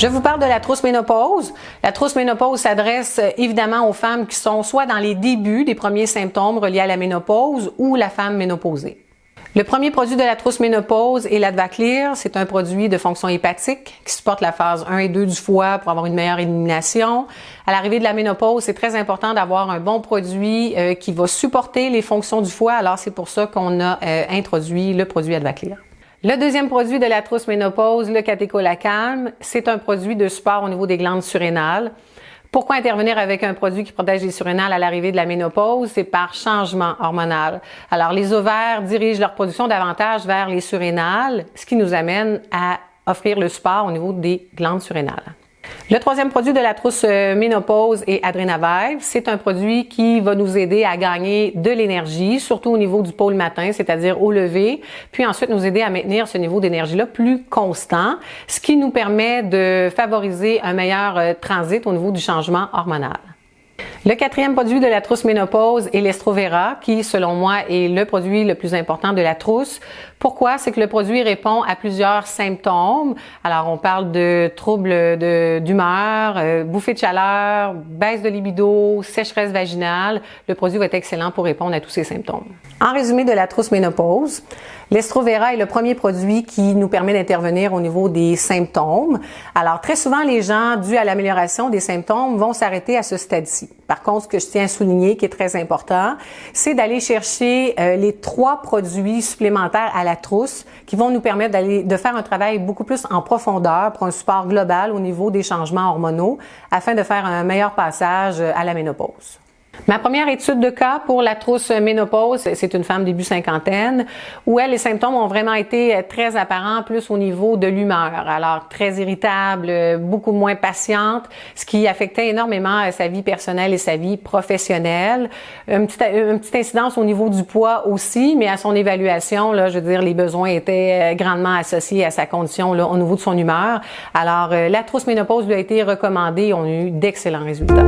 Je vous parle de la trousse ménopause. La trousse ménopause s'adresse évidemment aux femmes qui sont soit dans les débuts des premiers symptômes reliés à la ménopause ou la femme ménopausée. Le premier produit de la trousse ménopause est l'Advaclear. C'est un produit de fonction hépatique qui supporte la phase 1 et 2 du foie pour avoir une meilleure élimination. À l'arrivée de la ménopause, c'est très important d'avoir un bon produit qui va supporter les fonctions du foie. Alors, c'est pour ça qu'on a introduit le produit Advaclear. Le deuxième produit de la trousse ménopause, le Catecholacalm, c'est un produit de support au niveau des glandes surrénales. Pourquoi intervenir avec un produit qui protège les surrénales à l'arrivée de la ménopause? C'est par changement hormonal. Alors, les ovaires dirigent leur production davantage vers les surrénales, ce qui nous amène à offrir le support au niveau des glandes surrénales. Le troisième produit de la trousse ménopause est Adrenavive. C'est un produit qui va nous aider à gagner de l'énergie, surtout au niveau du pôle matin, c'est-à-dire au lever, puis ensuite nous aider à maintenir ce niveau d'énergie-là plus constant, ce qui nous permet de favoriser un meilleur transit au niveau du changement hormonal. Le quatrième produit de la trousse ménopause est l'Estrovera, qui, selon moi, est le produit le plus important de la trousse. Pourquoi? C'est que le produit répond à plusieurs symptômes. Alors, on parle de troubles d'humeur, bouffées de chaleur, baisse de libido, sécheresse vaginale. Le produit va être excellent pour répondre à tous ces symptômes. En résumé de la trousse ménopause, l'Estrovera est le premier produit qui nous permet d'intervenir au niveau des symptômes. Alors, très souvent, les gens, dû à l'amélioration des symptômes, vont s'arrêter à ce stade-ci. Par contre, ce que je tiens à souligner, qui est très important, c'est d'aller chercher les 3 produits supplémentaires à la trousse qui vont nous permettre de faire un travail beaucoup plus en profondeur pour un support global au niveau des changements hormonaux afin de faire un meilleur passage à la ménopause. Ma première étude de cas pour la trousse ménopause, c'est une femme début cinquantaine, où les symptômes ont vraiment été très apparents, plus au niveau de l'humeur. Alors, très irritable, beaucoup moins patiente, ce qui affectait énormément sa vie personnelle et sa vie professionnelle. Une petite incidence au niveau du poids aussi, mais à son évaluation, là, je veux dire, les besoins étaient grandement associés à sa condition là, au niveau de son humeur. Alors, la trousse ménopause lui a été recommandée et on a eu d'excellents résultats.